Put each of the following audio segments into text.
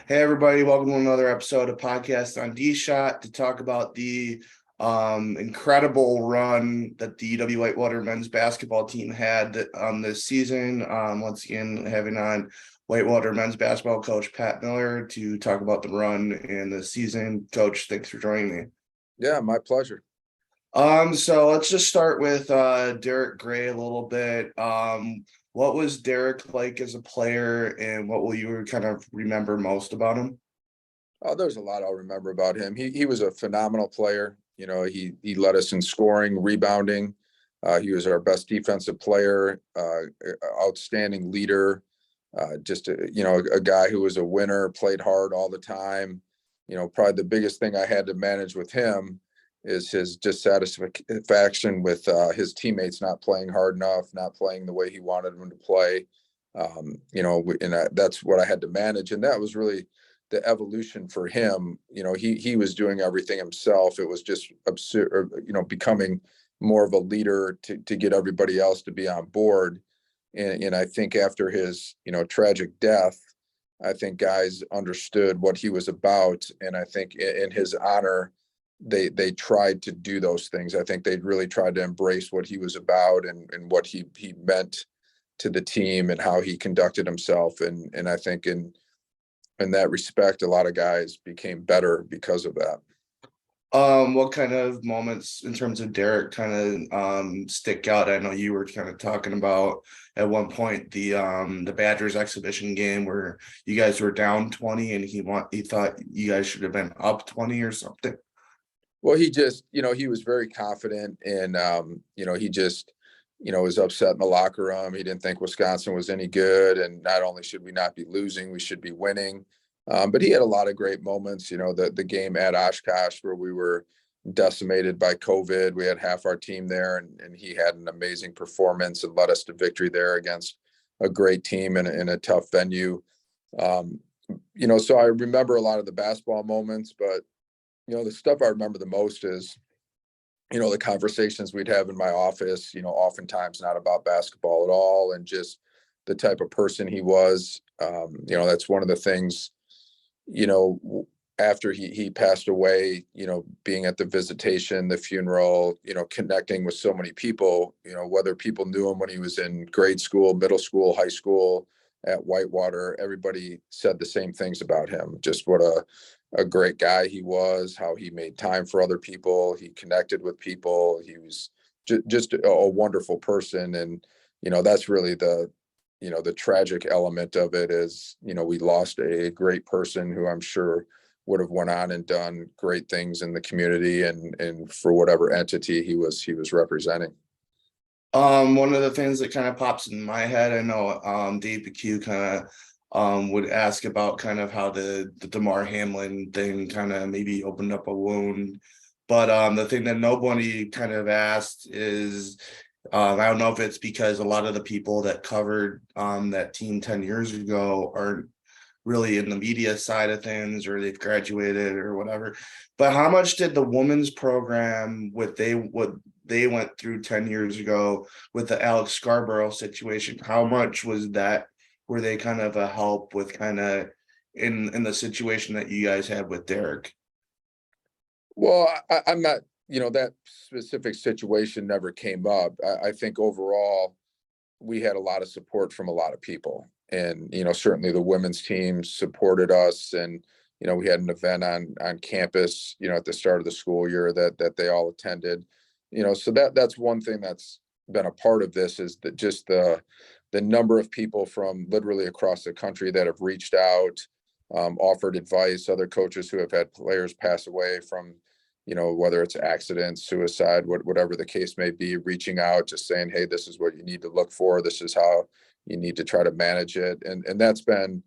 Hey everybody, welcome to another episode of Podcast on D Shot to talk about the incredible run that the UW-Whitewater men's basketball team had this season. Once again, having on Whitewater men's basketball coach Pat Miller to talk about the run and the season. Coach, thanks for joining me. Yeah, my pleasure. So let's just start with Derek Gray a little bit. What was Derek like as a player, and what will you kind of remember most about him? Oh, there's a lot I'll remember about him. He was a phenomenal player. He led us in scoring, rebounding. He was our best defensive player, outstanding leader. Just a guy who was a winner, played hard all the time. Probably the biggest thing I had to manage with him is his dissatisfaction with his teammates not playing hard enough, not playing the way he wanted them to play. That's what I had to manage, and that was really the evolution for him. He was doing everything himself. It was just absurd, becoming more of a leader to get everybody else to be on board. And I think after his, tragic death, I think guys understood what he was about. And I think in his honor, they tried to do those things. I think they really tried to embrace what he was about and what he meant to the team and how he conducted himself. And I think in that respect, a lot of guys became better because of that. What kind of moments in terms of Derek kind of stick out? I know you were kind of talking about at one point the Badgers exhibition game where you guys were down 20 and he thought you guys should have been up 20 or something. Well, he just, he was very confident and, he just, was upset in the locker room. He didn't think Wisconsin was any good. And not only should we not be losing, we should be winning. But he had a lot of great moments, the game at Oshkosh where we were decimated by COVID. We had half our team there and he had an amazing performance and led us to victory there against a great team in a tough venue. So I remember a lot of the basketball moments, but the stuff I remember the most is, the conversations we'd have in my office, oftentimes not about basketball at all, and just the type of person he was. That's one of the things, after he passed away, being at the visitation, the funeral, connecting with so many people, whether people knew him when he was in grade school, middle school, high school, at Whitewater, everybody said the same things about him. Just what a great guy he was, how he made time for other people. He connected with people. He was just a wonderful person. And, that's really the tragic element of it is, we lost a great person who I'm sure would have went on and done great things in the community and for whatever entity he was representing. One of the things that kind of pops in my head, I know Dave McHugh kind of would ask about kind of how the DeMar Hamlin thing kind of maybe opened up a wound. But the thing that nobody kind of asked is I don't know if it's because a lot of the people that covered that team 10 years ago aren't really in the media side of things or they've graduated or whatever. But how much did the women's program what they went through 10 years ago with the Alex Scarborough situation, how much was that were they kind of a help with kind of in the situation that you guys had with Derek? Well, I'm not, that specific situation never came up. I think overall, we had a lot of support from a lot of people. And, certainly the women's team supported us. And, we had an event on campus, at the start of the school year that they all attended. So that's one thing that's been a part of this is that just the number of people from literally across the country that have reached out, offered advice, other coaches who have had players pass away from, whether it's accidents, suicide, whatever the case may be, reaching out, just saying, hey, this is what you need to look for. This is how you need to try to manage it. And that's been,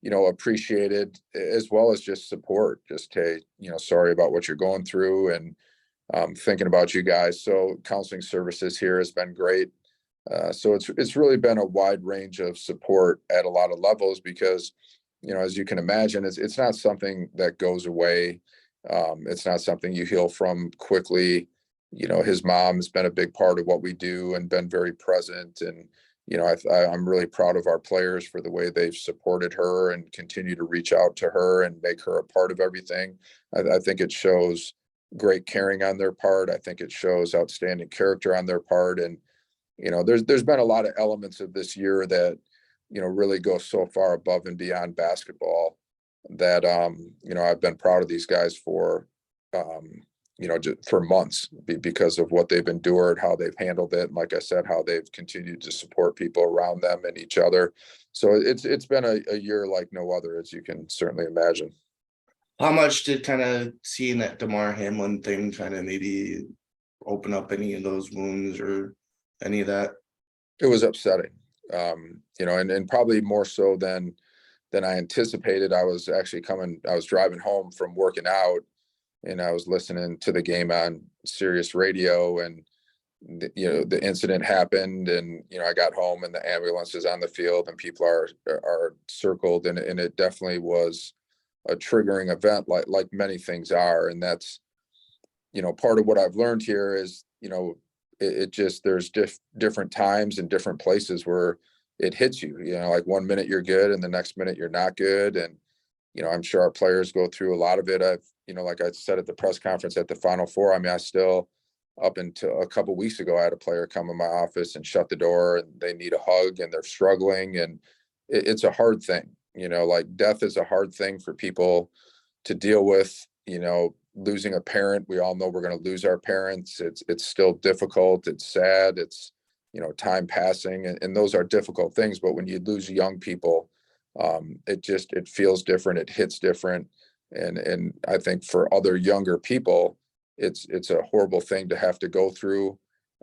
appreciated, as well as just support, just, hey, sorry about what you're going through and thinking about you guys. So counseling services here has been great. So it's really been a wide range of support at a lot of levels because, as you can imagine, it's not something that goes away. It's not something you heal from quickly. His mom's been a big part of what we do and been very present. And, I'm really proud of our players for the way they've supported her and continue to reach out to her and make her a part of everything. I think it shows great caring on their part. I think it shows outstanding character on their part. And, there's been a lot of elements of this year that, really go so far above and beyond basketball that, I've been proud of these guys for, just for months because of what they've endured, how they've handled it, and like I said, how they've continued to support people around them and each other. So it's been a year like no other, as you can certainly imagine. How much did kind of seeing that DeMar Hamlin thing kind of maybe open up any of those wounds or any of that? It was upsetting, and probably more so than I anticipated. I was driving home from working out, and I was listening to the game on Sirius Radio, and the incident happened, and I got home and the ambulance is on the field and people are circled, and it definitely was a triggering event, like many things are. And that's part of what I've learned here is it just there's different times and different places where it hits you. Like one minute you're good and the next minute you're not good. And I'm sure our players go through a lot of it. Like I said at the press conference at the Final Four, I mean, I still, up until a couple weeks ago, I had a player come in my office and shut the door, and they need a hug and they're struggling, and it's a hard thing. Like death is a hard thing for people to deal with. Losing a parent, we all know we're going to lose our parents. It's still difficult. It's sad. It's time passing, and those are difficult things. But when you lose young people, it feels different. It hits different. And I think for other younger people, it's a horrible thing to have to go through.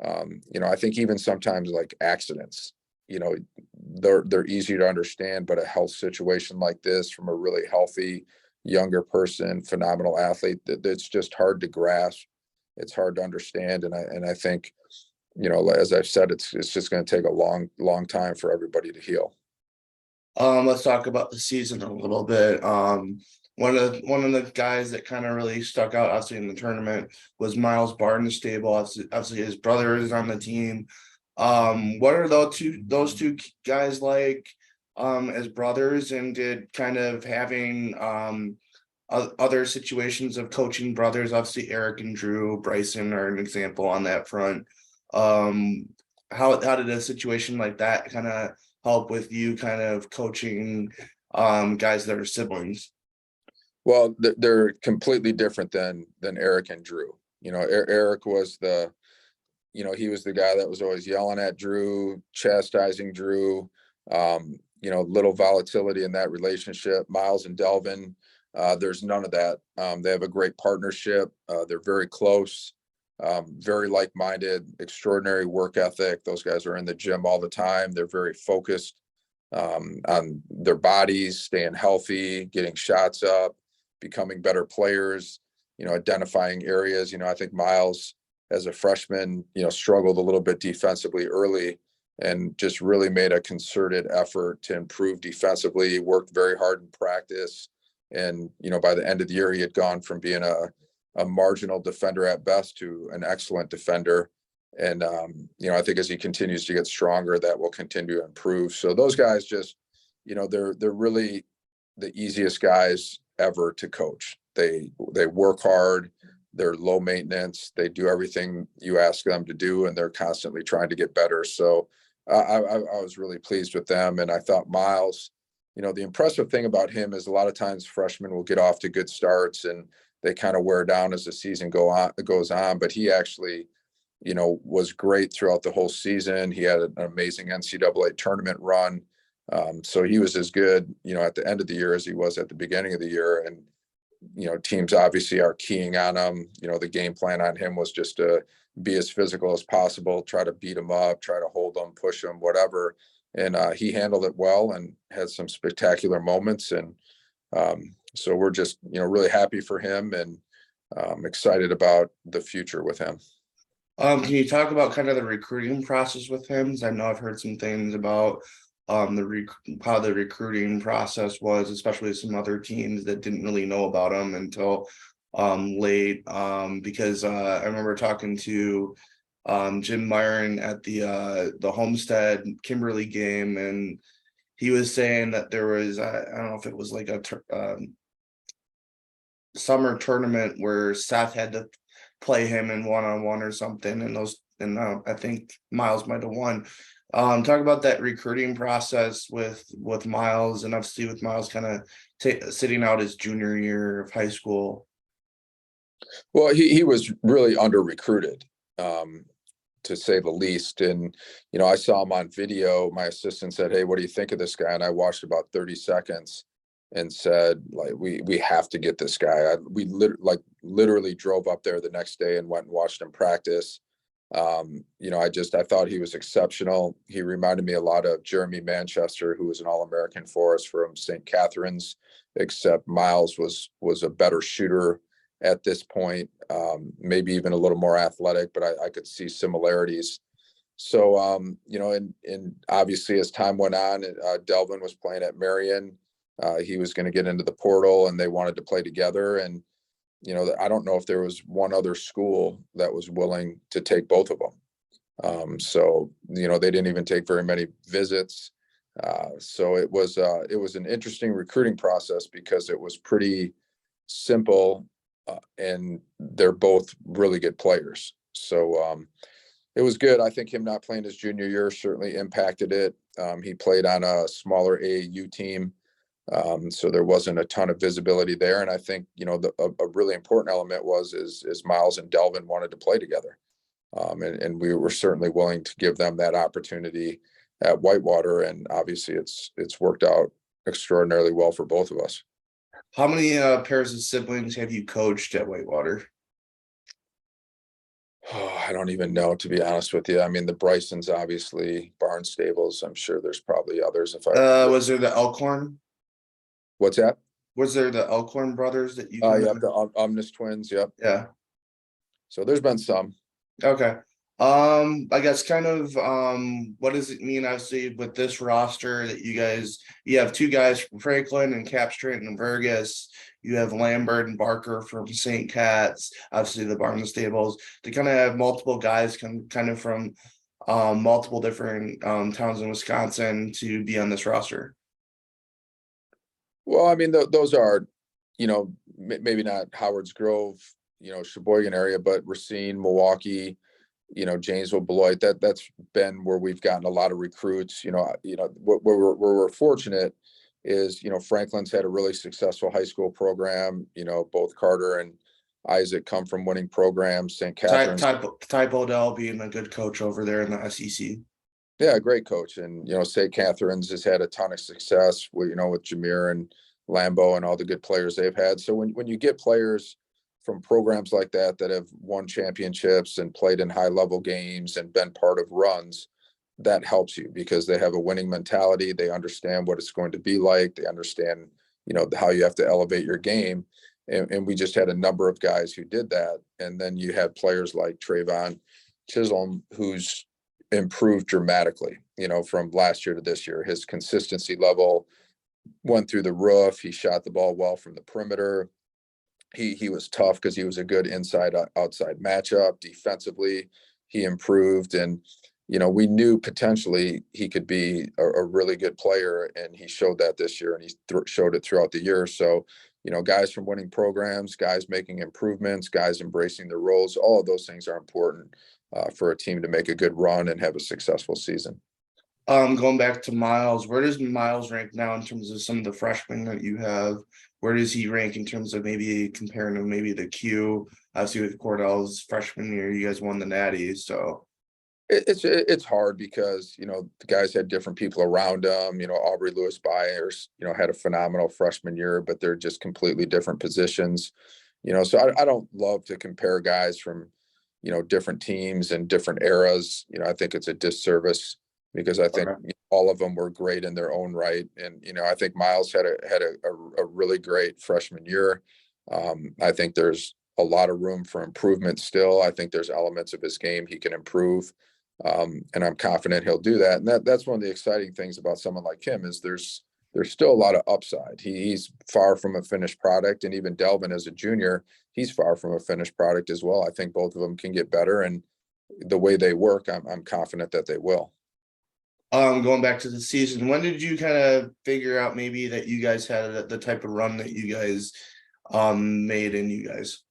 I think even sometimes like accidents, they're easy to understand, but a health situation like this from a really healthy younger person, phenomenal athlete, that's just hard to grasp. It's hard to understand. And I think, as I've said, it's just going to take a long time for everybody to heal. Let's talk about the season a little bit. One of the guys that kind of really stuck out, obviously in the tournament, was Miles Barton-Stable. Obviously, his brother is on the team. What are those two guys like as brothers, and did kind of having other situations of coaching brothers? Obviously, Eric and Drew Bryson are an example on that front. How did a situation like that kind of help with you kind of coaching guys that are siblings? Well, they're completely different than Eric and Drew. Eric was he was the guy that was always yelling at Drew, chastising Drew. Little volatility in that relationship. Miles and Delvin, there's none of that. They have a great partnership. They're very close, very like-minded, extraordinary work ethic. Those guys are in the gym all the time. They're very focused on their bodies, staying healthy, getting shots up, becoming better players, identifying areas. I think Miles, as a freshman, struggled a little bit defensively early, and just really made a concerted effort to improve defensively, worked very hard in practice. And, by the end of the year, he had gone from being a marginal defender at best to an excellent defender. And, I think as he continues to get stronger, that will continue to improve. So those guys just, they're really the easiest guys ever to coach. They work hard. They're low maintenance. They do everything you ask them to do, and they're constantly trying to get better. So I was really pleased with them. And I thought Miles, the impressive thing about him is a lot of times freshmen will get off to good starts and they kind of wear down as the season goes on. But he actually, was great throughout the whole season. He had an amazing NCAA tournament run. So he was as good, at the end of the year as he was at the beginning of the year. And, teams obviously are keying on him. The game plan on him was just to be as physical as possible, try to beat him up, try to hold him, push him, whatever. And he handled it well and had some spectacular moments. And so we're just, really happy for him, and excited about the future with him. Can you talk about kind of the recruiting process with him? I know I've heard some things about how the recruiting process was, especially with some other teams that didn't really know about him until late. Because I remember talking to Jim Myron at the Homestead Kimberly game, and he was saying that there was I don't know if it was like a summer tournament where Seth had to play him in one-on-one or something, and I think Miles might have won. Talk about that recruiting process with Miles, and obviously with Miles kind of sitting out his junior year of high school. Well, he was really under recruited, to say the least. And, I saw him on video. My assistant said, "Hey, what do you think of this guy?" And I watched about 30 seconds and said, like, we have to get this guy. We literally drove up there the next day and went and watched him practice. I thought he was exceptional. He reminded me a lot of Jeremy Manchester, who was an All-American for us from St. Catharines, except Miles was a better shooter at this point, maybe even a little more athletic, but I could see similarities. So, and obviously as time went on, Delvin was playing at Marion. He was going to get into the portal and they wanted to play together. And, I don't know if there was one other school that was willing to take both of them. So, they didn't even take very many visits. So it was an interesting recruiting process because it was pretty simple, and they're both really good players. So it was good. I think him not playing his junior year certainly impacted it. He played on a smaller AAU team, so there wasn't a ton of visibility there. And I think a really important element is Miles and Delvin wanted to play together, and we were certainly willing to give them that opportunity at Whitewater. And obviously, it's worked out extraordinarily well for both of us. How many pairs of siblings have you coached at Whitewater? Oh, I don't even know, to be honest with you. I mean, the Brysons, obviously, Barnstables. I'm sure there's probably others. Was there the Elkhorn? What's that? Was there the Elkhorn brothers that you? Yep, the Omnis twins. Yep. Yeah. So there's been some. Okay. I guess kind of what does it mean, obviously, with this roster that you have two guys from Franklin and Capstrait and Vergas, you have Lambert and Barker from St. Cat's, obviously the Barnstables, to kind of have multiple guys kind of from multiple different towns in Wisconsin to be on this roster. Well, I mean, those are, maybe not Howard's Grove, Sheboygan area, but Racine, Milwaukee, Janesville, Beloit. That's been where we've gotten a lot of recruits. Where we're fortunate is, Franklin's had a really successful high school program. Both Carter and Isaac come from winning programs. St. Catharines. Type Odell being a good coach over there in the SEC. Yeah, great coach. And, St. Catharines has had a ton of success with Jameer and Lambeau and all the good players they've had. So when you get players from programs like that have won championships and played in high level games and been part of runs, that helps you because they have a winning mentality. They understand what it's going to be like. They understand, how you have to elevate your game. And we just had a number of guys who did that. And then you had players like Trayvon Chisholm, who's improved dramatically, from last year to this year. His consistency level went through the roof. He shot the ball well from the perimeter. He was tough because he was a good inside outside matchup. Defensively, he improved, and we knew potentially he could be a really good player, and he showed that this year, and he showed it throughout the year. So, guys from winning programs, guys making improvements, guys embracing their roles, all of those things are important for a team to make a good run and have a successful season. Going back to Miles, where does Miles rank now in terms of some of the freshmen that you have? Where does he rank in terms of maybe comparing to maybe the Q? Obviously with Cordell's freshman year, you guys won the Natty, so it's hard because the guys had different people around them. Aubrey Lewis Byers had a phenomenal freshman year, but they're just completely different positions. So I don't love to compare guys from different teams and different eras. I think it's a disservice because I think all of them were great in their own right. And I think Miles had a really great freshman year. I think there's a lot of room for improvement still. I think there's elements of his game he can improve. And I'm confident he'll do that. And that's one of the exciting things about someone like him is there's still a lot of upside. He's far from a finished product, and even Delvin as a junior, he's far from a finished product as well. I think both of them can get better, and the way they work, I'm confident that they will. Going back to the season, when did you kind of figure out maybe that you guys had the type of run that you guys made in you guys?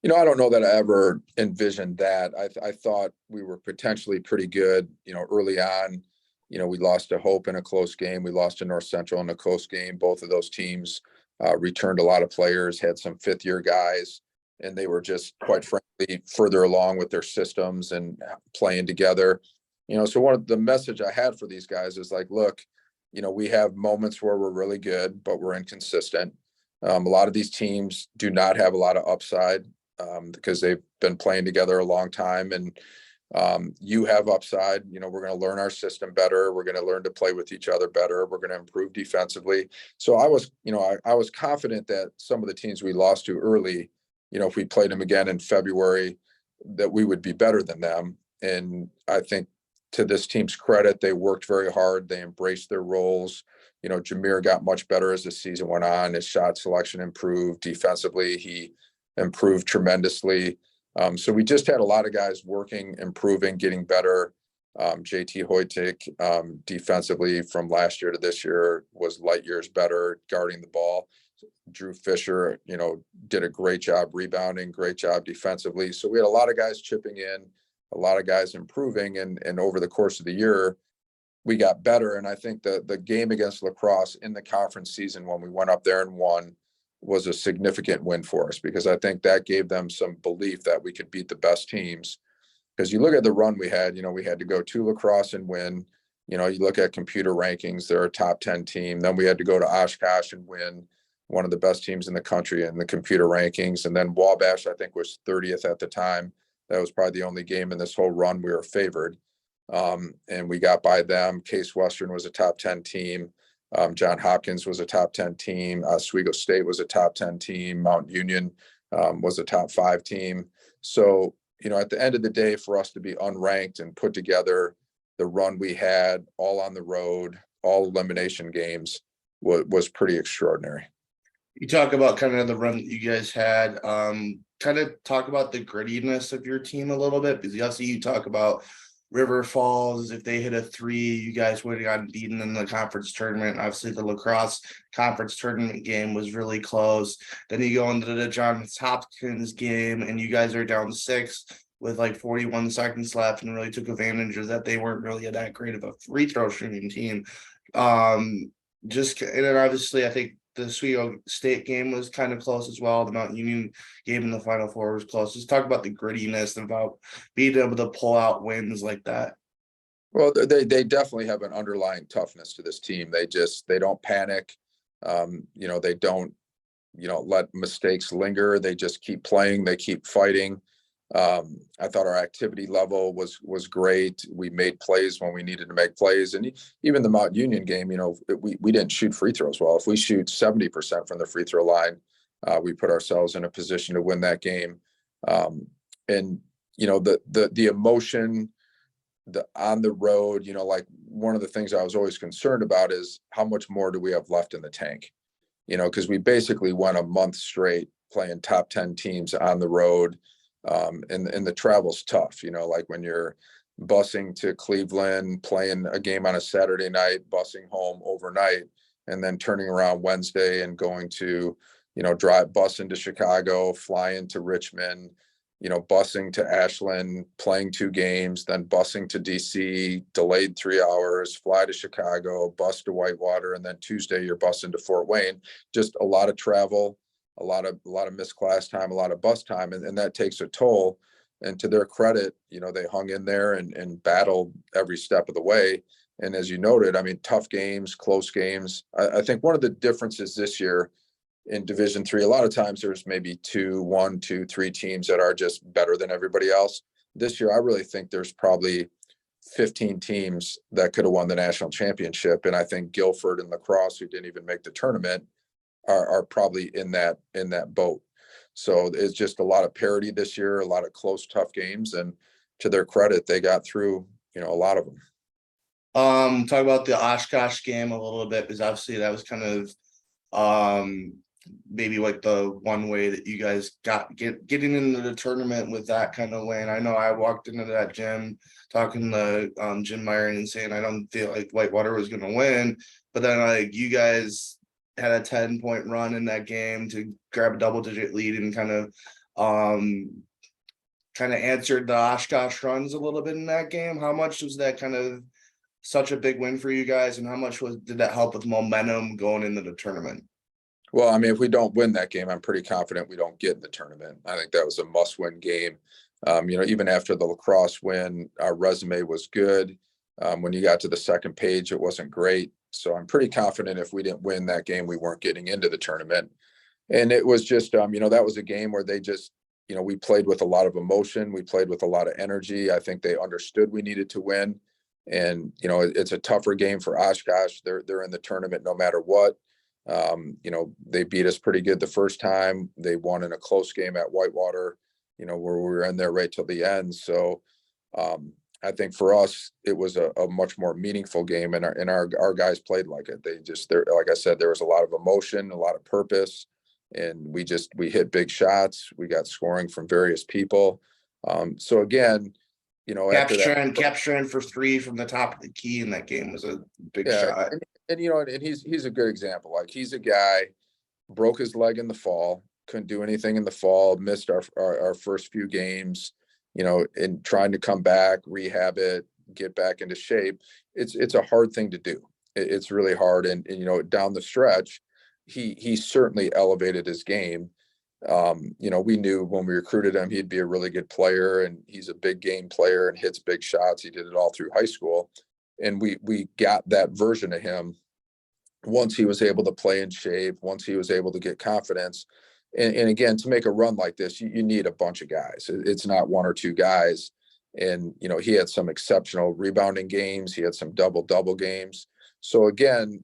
I don't know that I ever envisioned that. I thought we were potentially pretty good, early on. We lost to Hope in a close game. We lost to North Central in a close game. Both of those teams returned a lot of players, had some fifth-year guys, and they were just, quite frankly, further along with their systems and playing together. So one of the message I had for these guys is like, look, we have moments where we're really good, but we're inconsistent. A lot of these teams do not have a lot of upside because they've been playing together a long time, and you have upside. We're going to learn our system better. We're going to learn to play with each other better. We're going to improve defensively. So I was, I was confident that some of the teams we lost to early, if we played them again in February, that we would be better than them. And I think, to this team's credit, they worked very hard. They embraced their roles. Jameer got much better as the season went on. His shot selection improved. Defensively, he improved tremendously. So we just had a lot of guys working, improving, getting better. JT Hoytik, defensively from last year to this year, was light years better guarding the ball. Drew Fisher, did a great job rebounding, great job defensively. So we had a lot of guys chipping in, a lot of guys improving, and over the course of the year, we got better. And I think the game against La Crosse in the conference season, when we went up there and won, was a significant win for us, because I think that gave them some belief that we could beat the best teams. Because you look at the run we had, we had to go to La Crosse and win. You look at computer rankings, they're a top 10 team. Then we had to go to Oshkosh and win, one of the best teams in the country in the computer rankings. And then Wabash, I think, was 30th at the time. That was probably the only game in this whole run we were favored. And we got by them. Case Western was a top 10 team. John Hopkins was a top 10 team. Oswego State was a top 10 team. Mount Union was a top 5 team. So, at the end of the day, for us to be unranked and put together the run we had, all on the road, all elimination games, was pretty extraordinary. You talk about kind of the run that you guys had. Kind of talk about the grittiness of your team a little bit, because obviously you talk about River Falls. If they hit a 3, you guys would have gotten beaten in the conference tournament. Obviously, the La Crosse conference tournament game was really close. Then you go into the Johns Hopkins game, and you guys are down 6 with like 41 seconds left, and really took advantage of that. They weren't really that great of a free throw shooting team. And then obviously, I think the Oswego State game was kind of close as well. The Mount Union game in the Final Four was close. Just talk about the grittiness and about being able to pull out wins like that. Well, they definitely have an underlying toughness to this team. They don't panic. They don't, let mistakes linger. They just keep playing. They keep fighting. I thought our activity level was great. We made plays when we needed to make plays. And even the Mount Union game, we didn't shoot free throws well. If we shoot 70% from the free throw line, we put ourselves in a position to win that game. And the emotion, on the road, like, one of the things I was always concerned about is how much more do we have left in the tank? Because we basically went a month straight playing top 10 teams on the road. And the travel's tough, like when you're busing to Cleveland, playing a game on a Saturday night, busing home overnight, and then turning around Wednesday and going to, bus into Chicago, fly into Richmond, busing to Ashland, playing 2 games, then busing to DC, delayed 3 hours, fly to Chicago, bus to Whitewater, and then Tuesday you're busing to Fort Wayne. Just a lot of travel, a lot of missed class time, a lot of bus time, and that takes a toll. And to their credit, they hung in there and battled every step of the way. And as you noted, I mean, tough games, close games. I think one of the differences this year in Division III, a lot of times there's maybe 1, 2, 3 teams that are just better than everybody else. This year, I really think there's probably 15 teams that could have won the national championship. And I think Guilford and La Crosse, who didn't even make the tournament, are probably in that boat. So it's just a lot of parity this year, a lot of close, tough games, and to their credit, they got through, a lot of them. Talk about the Oshkosh game a little bit, because obviously that was kind of maybe like the one way that you guys getting into the tournament with that kind of win. I know I walked into that gym talking to Jim Myron and saying I don't feel like Whitewater was gonna win, but then like you guys had a 10-point run in that game to grab a double-digit lead and kind of answered the Oshkosh runs a little bit in that game. How much was that kind of such a big win for you guys, and how much did that help with momentum going into the tournament? Well, I mean, if we don't win that game, I'm pretty confident we don't get in the tournament. I think that was a must-win game. Even after the lacrosse win, our resume was good. When you got to the second page, it wasn't great. So I'm pretty confident if we didn't win that game, we weren't getting into the tournament. And it was just, that was a game where they just, we played with a lot of emotion. We played with a lot of energy. I think they understood we needed to win. And, it's a tougher game for Oshkosh. They're in the tournament no matter what. They beat us pretty good the first time. They won in a close game at Whitewater, where we were in there right till the end. So I think for us, it was a much more meaningful game, and our guys played like it. Like I said, there was a lot of emotion, a lot of purpose, and we hit big shots. We got scoring from various people. So again, after that, Capturing for three from the top of the key in that game was a big yeah, shot. and he's a good example. Like, he's a guy, broke his leg in the fall, couldn't do anything in the fall, missed our first few games, and trying to come back, rehab it, get back into shape. It's a hard thing to do. It's really hard. And down the stretch, he certainly elevated his game. We knew when we recruited him, he'd be a really good player, and he's a big game player and hits big shots. He did it all through high school. And we got that version of him once he was able to play in shape, once he was able to get confidence. And again, to make a run like this, you need a bunch of guys. It's not one or two guys. And, he had some exceptional rebounding games. He had some double games. So again,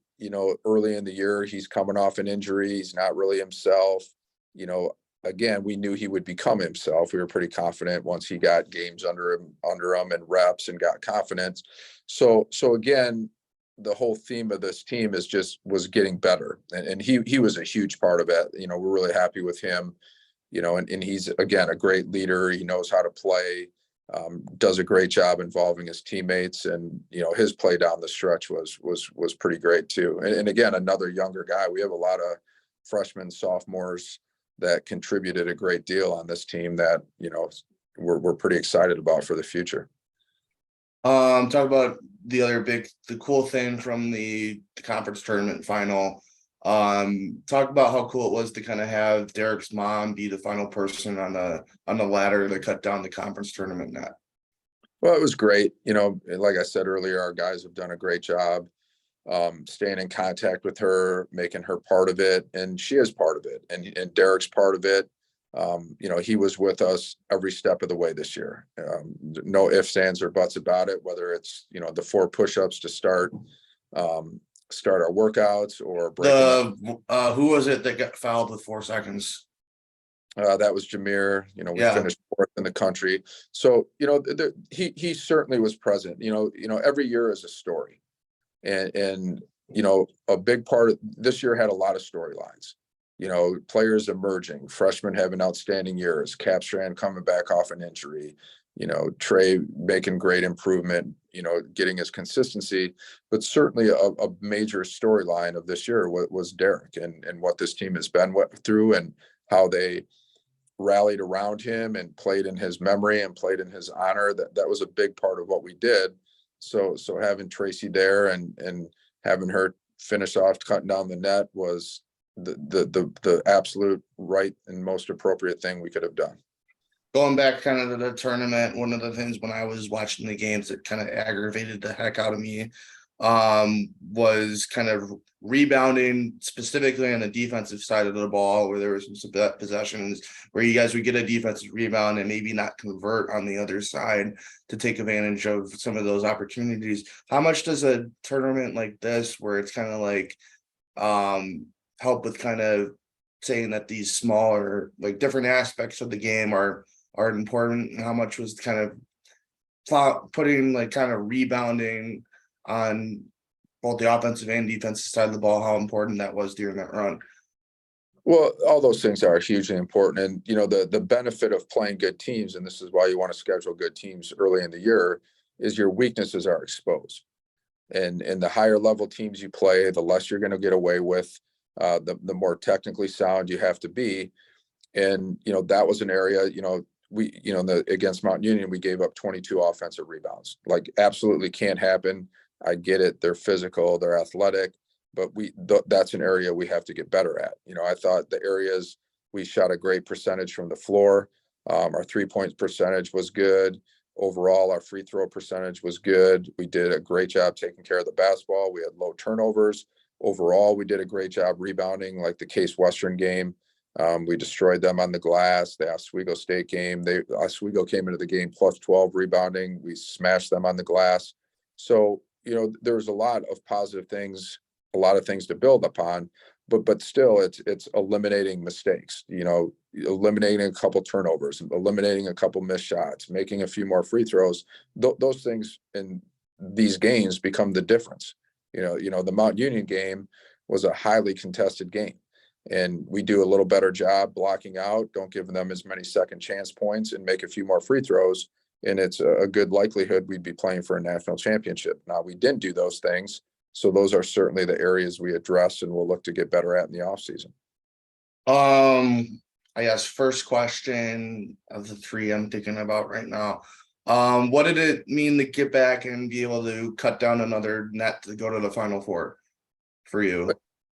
early in the year, he's coming off an injury. He's not really himself. Again, we knew he would become himself. We were pretty confident once he got games under him and reps and got confidence. So again, the whole theme of this team was getting better. And he was a huge part of it. We're really happy with him, and he's, again, a great leader. He knows how to play, does a great job involving his teammates. And, his play down the stretch was pretty great too. And again, another younger guy. We have a lot of freshmen, sophomores that contributed a great deal on this team that, we're pretty excited about for the future. Talk about the cool thing from the conference tournament final. Talk about how cool it was to kind of have Derek's mom be the final person on the ladder to cut down the conference tournament net. Well, it was great. Like I said earlier, our guys have done a great job staying in contact with her, making her part of it, and she is part of it, and Derek's part of it. He was with us every step of the way this year. No ifs, ands, or buts about it, whether it's, the 4 push-ups to start our workouts or who was it that got fouled with 4 seconds? That was Jameer. We finished 4th in the country. So, he certainly was present. Every year is a story. And a big part of this year had a lot of storylines. Players emerging, freshmen having outstanding years, Capstrand coming back off an injury, Trey making great improvement, getting his consistency. But certainly a major storyline of this year was Derek and what this team has been through, and how they rallied around him and played in his memory and played in his honor. That was a big part of what we did. So having Tracy there and having her finish off cutting down the net was the absolute right and most appropriate thing we could have done. Going back kind of to the tournament, one of the things when I was watching the games that kind of aggravated the heck out of me was kind of rebounding, specifically on the defensive side of the ball, where there was some possessions where you guys would get a defensive rebound and maybe not convert on the other side to take advantage of some of those opportunities. How much does a tournament like this, where it's kind of like help with kind of saying that these smaller, like, different aspects of the game are important, and how much was kind of putting like kind of rebounding on both the offensive and defensive side of the ball, how important that was during that run? Well, all those things are hugely important. And, the benefit of playing good teams, and this is why you want to schedule good teams early in the year, is your weaknesses are exposed. And the higher level teams you play, the less you're going to get away with, the more technically sound you have to be. And, that was an area, against Mount Union, we gave up 22 offensive rebounds. Like, absolutely can't happen. I get it. They're physical, they're athletic, but that's an area we have to get better at. I thought the areas we shot a great percentage from the floor. Our 3-point percentage was good. Overall, our free throw percentage was good. We did a great job taking care of the basketball. We had low turnovers. Overall, we did a great job rebounding, like the Case Western game. We destroyed them on the glass. The Oswego State game, Oswego came into the game plus 12 rebounding. We smashed them on the glass. So, there's a lot of positive things, a lot of things to build upon, but still it's eliminating mistakes, eliminating a couple turnovers, eliminating a couple missed shots, making a few more free throws. Those things in these games become the difference. The Mount Union game was a highly contested game, and we do a little better job blocking out, don't give them as many second chance points, and make a few more free throws. And it's a good likelihood we'd be playing for a national championship. Now, we didn't do those things. So those are certainly the areas we address and we'll look to get better at in the offseason. I guess first question of the three I'm thinking about right now. What did it mean to get back and be able to cut down another net to go to the Final Four for you?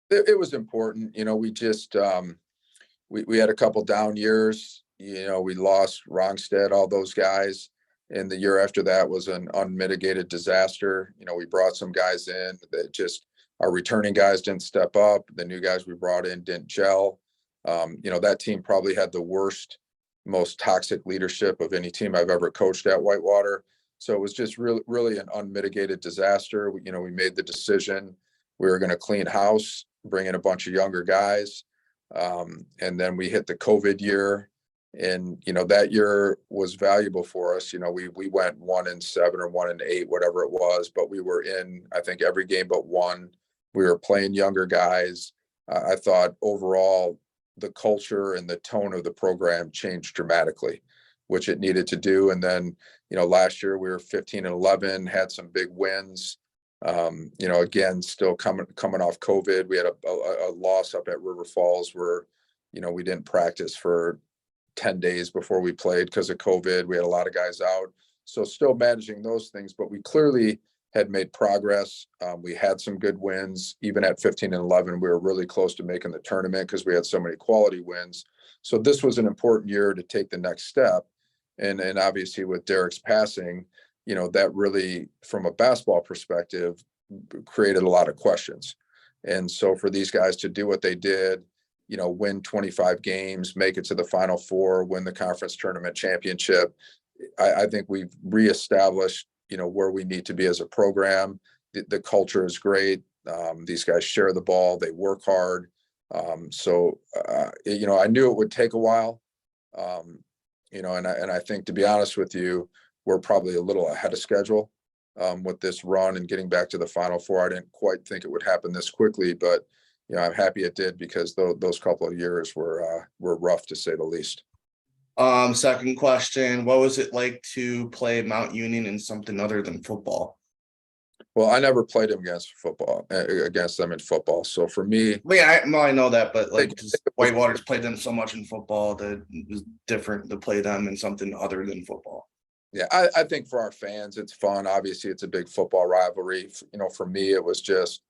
It was important. We just we had a couple down years. We lost Rongstead, all those guys. And the year after that was an unmitigated disaster. We brought some guys in that just, our returning guys didn't step up. The new guys we brought in didn't gel. That team probably had the worst, most toxic leadership of any team I've ever coached at Whitewater. So it was just really an unmitigated disaster. We made the decision we were going to clean house, bring in a bunch of younger guys. And then we hit the COVID year. And, that year was valuable for us. We went 1-7 or 1-8, whatever it was, but we were in, I think, every game but one. We were playing younger guys. I thought overall the culture and the tone of the program changed dramatically, which it needed to do. And then, last year we were 15-11, had some big wins. Again, still coming off COVID. We had a loss up at River Falls where, we didn't practice for 10 days before we played because of COVID. We had a lot of guys out. So still managing those things, but we clearly had made progress. We had some good wins. Even at 15-11, we were really close to making the tournament because we had so many quality wins. So this was an important year to take the next step. And obviously with Derek's passing, that really, from a basketball perspective, created a lot of questions. And so for these guys to do what they did, win 25 games, make it to the Final Four, win the conference tournament championship. I think we've reestablished, where we need to be as a program. The culture is great. These guys share the ball. They work hard. So I knew it would take a while. And I think, to be honest with you, we're probably a little ahead of schedule with this run and getting back to the Final Four. I didn't quite think it would happen this quickly, but I'm happy it did because those couple of years were rough, to say the least. Second question, what was it like to play Mount Union in something other than football? Well, I never played against them in football. So for me, I know that, but Whitewater's played them so much in football that it was different to play them in something other than football. Yeah, I think for our fans, it's fun. Obviously, it's a big football rivalry. For me, it was just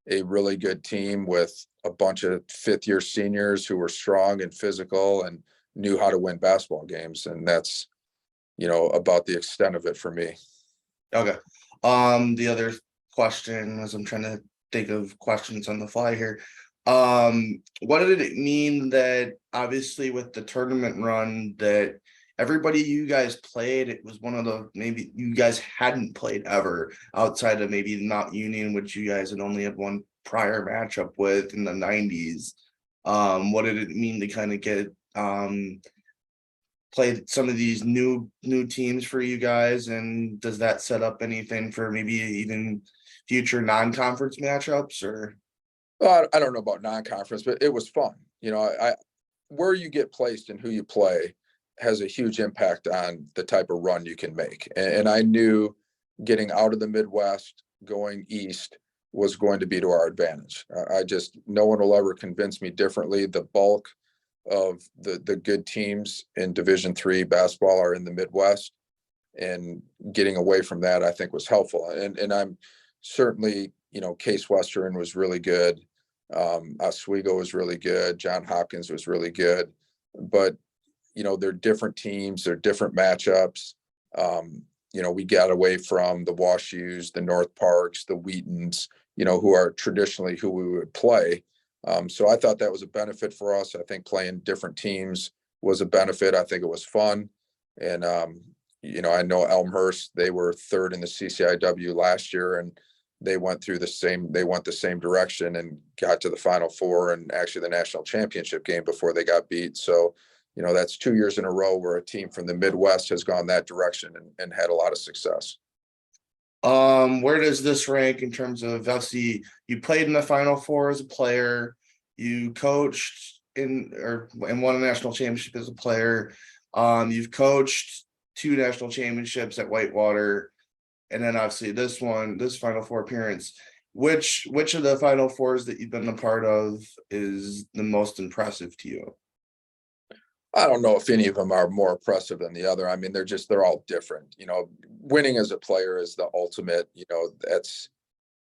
a really good team with a bunch of fifth-year seniors who were strong and physical and knew how to win basketball games. And that's, about the extent of it for me. Okay. The other question, as I'm trying to think of questions on the fly here. What did it mean that obviously with the tournament run that everybody you guys played, it was one of the, maybe you guys hadn't played ever outside of maybe Mount Union, which you guys had only had one prior matchup with in the 90s. What did it mean to kind of get played some of these new teams for you guys, and does that set up anything for maybe even future non-conference matchups? Or I don't know about non-conference, but it was fun. Where you get placed and who you play has a huge impact on the type of run you can make. And I knew getting out of the Midwest, going east was going to be to our advantage. I just, no one will ever convince me differently. The bulk of the good teams in Division III basketball are in the Midwest, and getting away from that, I think, was helpful. And I'm certainly, Case Western was really good. Oswego was really good. John Hopkins was really good. But, they're different teams, they're different matchups. We got away from the WashUs, the North Parks, the Wheatons, who are traditionally who we would play. So I thought that was a benefit for us. I think playing different teams was a benefit. I think it was fun. And, I know Elmhurst, they were third in the CCIW last year, and they went the same direction and got to the Final Four and actually the national championship game before they got beat. So, that's 2 years in a row where a team from the Midwest has gone that direction and had a lot of success. Where does this rank in terms of FC? You played in the Final Four as a player, you coached and won a national championship as a player. You've coached 2 national championships at Whitewater, and then obviously this Final Four appearance. Which of the Final Fours that you've been a part of is the most impressive to you? I don't know if any of them are more impressive than the other. I mean, they're all different. Winning as a player is the ultimate. That's,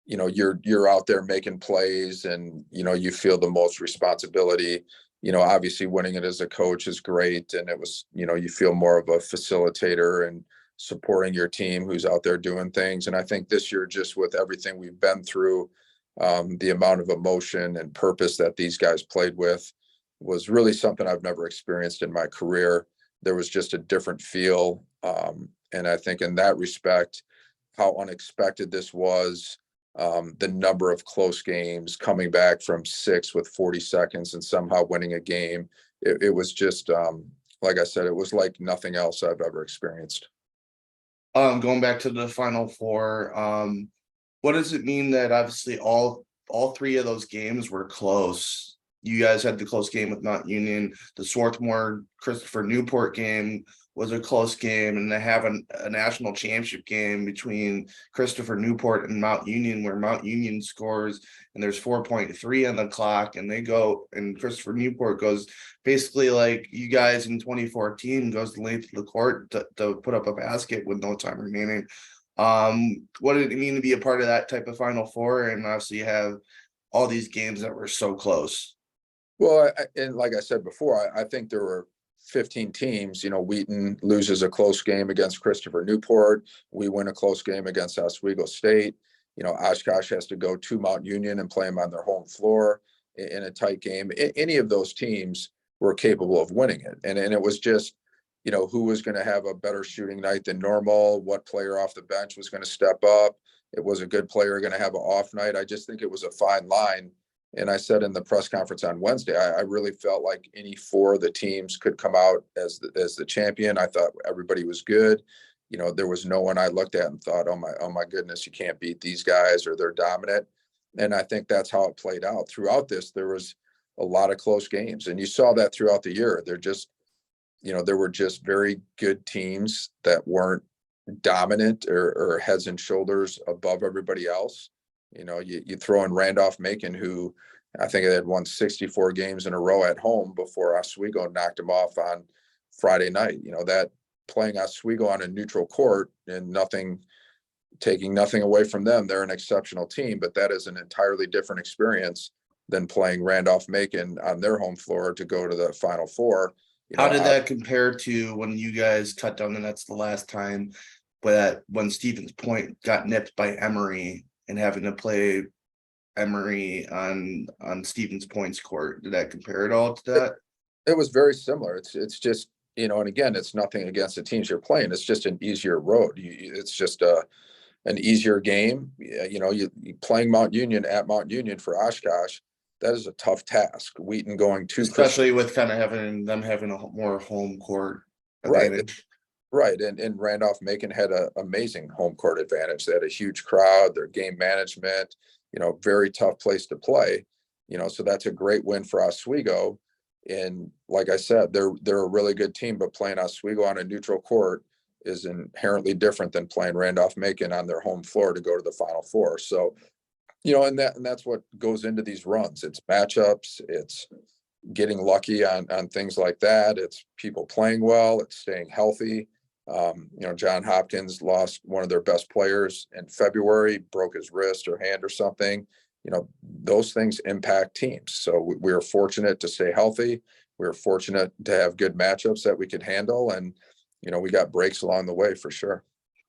you're out there making plays, and you feel the most responsibility. Obviously winning it as a coach is great, and it was, you feel more of a facilitator and supporting your team who's out there doing things. And I think this year, just with everything we've been through, the amount of emotion and purpose that these guys played with was really something I've never experienced in my career. There was just a different feel. And I think in that respect, how unexpected this was, the number of close games, coming back from 6 with 40 seconds and somehow winning a game. It was just, like I said, it was like nothing else I've ever experienced. Going back to the Final Four, what does it mean that obviously all 3 of those games were close? You guys had the close game with Mount Union. The Swarthmore Christopher Newport game was a close game, and they have a national championship game between Christopher Newport and Mount Union, where Mount Union scores and there's 4.3 on the clock, and they go, and Christopher Newport goes basically like you guys in 2014, goes the length of the court to put up a basket with no time remaining. What did it mean to be a part of that type of Final Four, and obviously you have all these games that were so close? Well, and like I said before, I think there were 15 teams. Wheaton loses a close game against Christopher Newport. We win a close game against Oswego State. Oshkosh has to go to Mount Union and play them on their home floor in a tight game. Any of those teams were capable of winning it. And it was just, who was going to have a better shooting night than normal, what player off the bench was going to step up. It was a good player going to have an off night. I just think it was a fine line. And I said in the press conference on Wednesday, I really felt like any 4 of the teams could come out as the champion. I thought everybody was good. There was no one I looked at and thought, oh my goodness, you can't beat these guys, or they're dominant. And I think that's how it played out throughout this. There was a lot of close games, and you saw that throughout the year. There were just very good teams that weren't dominant or heads and shoulders above everybody else. You throw in Randolph-Macon, who I think they had won 64 games in a row at home before Oswego knocked them off on Friday night. That playing Oswego on a neutral court, and taking nothing away from them. They're an exceptional team, but that is an entirely different experience than playing Randolph-Macon on their home floor to go to the Final Four. How did that compare to when you guys cut down the nets the last time, but when Stevens Point got nipped by Emory and having to play Emory on Stevens Point's court? Did that compare at all to that? It was very similar. It's just, and again, it's nothing against the teams you're playing. It's just an easier road. It's just an easier game. You playing Mount Union at Mount Union for Oshkosh, that is a tough task. Wheaton going to especially with kind of having a more home court advantage. Right. And Randolph-Macon had an amazing home court advantage. They had a huge crowd, their game management, very tough place to play. So that's a great win for Oswego. And like I said, they're a really good team, but playing Oswego on a neutral court is inherently different than playing Randolph-Macon on their home floor to go to the Final Four. So, and that's what goes into these runs. It's matchups, it's getting lucky on things like that. It's people playing well, it's staying healthy. John Hopkins lost one of their best players in February, broke his wrist or hand or something. Those things impact teams. So we were fortunate to stay healthy. We were fortunate to have good matchups that we could handle. And, we got breaks along the way for sure.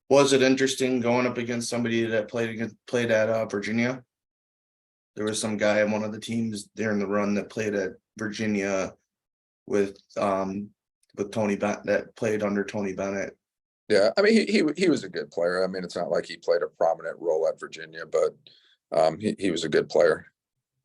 Was it interesting going up against somebody that played at Virginia? There was some guy on one of the teams there in the run that played at Virginia with Tony Bennett, that played under Tony Bennett. Yeah, I mean he was a good player. I mean, it's not like he played a prominent role at Virginia, but he was a good player.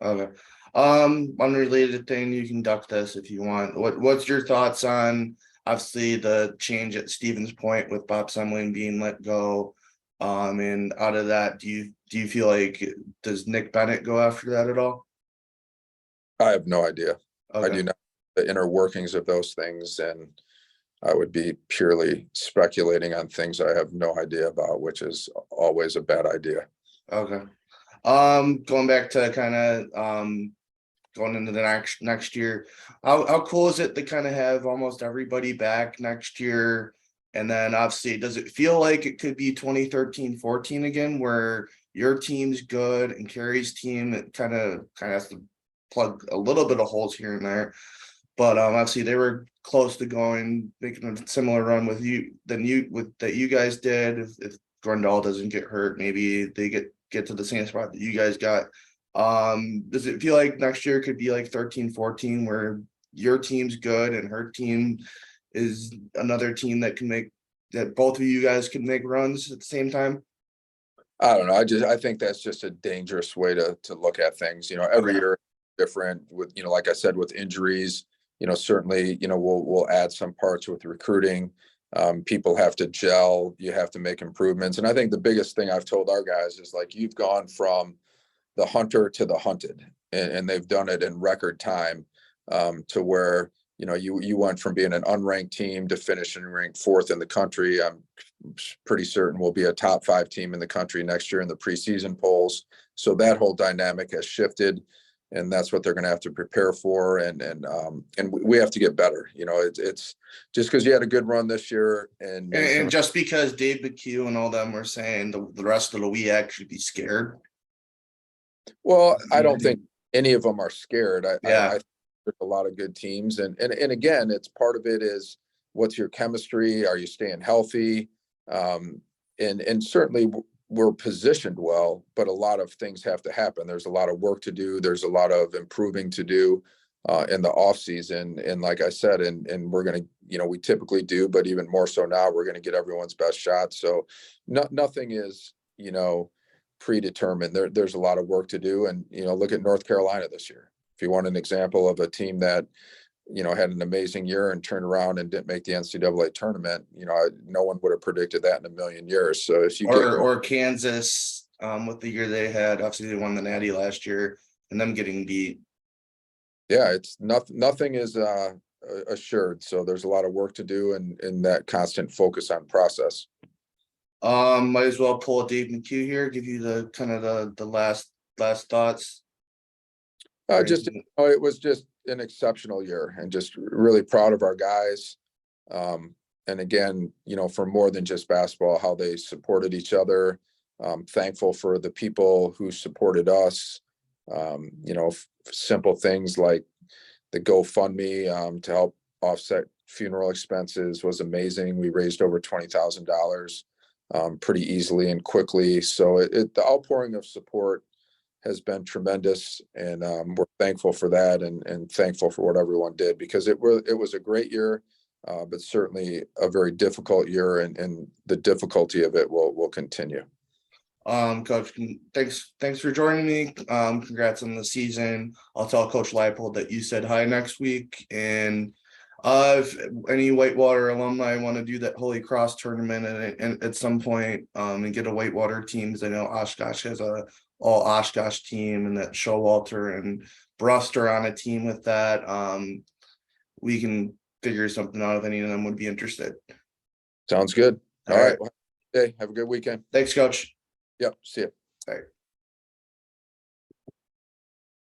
Okay. Unrelated thing, you can duck this if you want. What's your thoughts on obviously the change at Stevens Point with Bob Semling being let go? And out of that, do you feel like does Nick Bennett go after that at all? I have no idea. Okay. I do not know the inner workings of those things, and I would be purely speculating on things I have no idea about, which is always a bad idea. Okay. Going back to kind of going into the next year, how cool is it to kind of have almost everybody back next year? And then obviously, does it feel like it could be 2013-14 again, where your team's good and Carrie's team it kind of has to plug a little bit of holes here and there? But obviously they were close to making a similar run with you that you guys did. If Grandal doesn't get hurt, maybe they get to the same spot that you guys got. Does it feel like next year could be like 13-14 where your team's good and her team is another team that both of you guys can make runs at the same time? I don't know. I think that's just a dangerous way to look at things. Every Okay. year different with, like I said, with injuries, certainly, we'll add some parts with recruiting. People have to gel, you have to make improvements. And I think the biggest thing I've told our guys is like, you've gone from the hunter to the hunted, and they've done it in record time, to where, you went from being an unranked team to finishing ranked fourth in the country. I'm pretty certain we'll be a top 5 team in the country next year in the preseason polls. So that whole dynamic has shifted, and that's what they're going to have to prepare for. And we have to get better. It's just because you had a good run this year And just because Dave McHugh and all them were saying the rest of the WEAC should be scared. Well, I don't think any of them are scared. I Yeah. there's a lot of good teams, and again, it's part of it is what's your chemistry? Are you staying healthy? And certainly we're positioned well, but a lot of things have to happen. There's a lot of work to do. There's a lot of improving to do in the off season. And like I said, and we're going to, we typically do, but even more so now, we're going to get everyone's best shot. So nothing is, predetermined. There's a lot of work to do. And, look at North Carolina this year. If you want an example of a team that, had an amazing year and turned around and didn't make the NCAA tournament, no one would have predicted that in a million years. So if you or Kansas, with the year they had, obviously they won the Natty last year and them getting beat. Yeah, it's nothing is assured. So there's a lot of work to do, and that constant focus on process. Might as well pull a Dave McHugh here, give you the kind of the last thoughts. It was just an exceptional year, and just really proud of our guys. And again, for more than just basketball, how they supported each other. Thankful for the people who supported us. Simple things like the GoFundMe to help offset funeral expenses was amazing. We raised over $20,000 pretty easily and quickly. So the outpouring of support has been tremendous, and we're thankful for that, and thankful for what everyone did, because it was a great year, but certainly a very difficult year, and the difficulty of it will continue. Coach, thanks for joining me. Congrats on the season. I'll tell Coach Leipold that you said hi next week. And if any Whitewater alumni want to do that Holy Cross tournament and at some point and get a Whitewater team, because I know Oshkosh has a all Oshkosh team and that Showalter and Brust are on a team with that. We can figure something out if any of them would be interested. Sounds good. All All right. right. Well, hey, have a good weekend. Thanks, Coach. Yep. See ya. All right.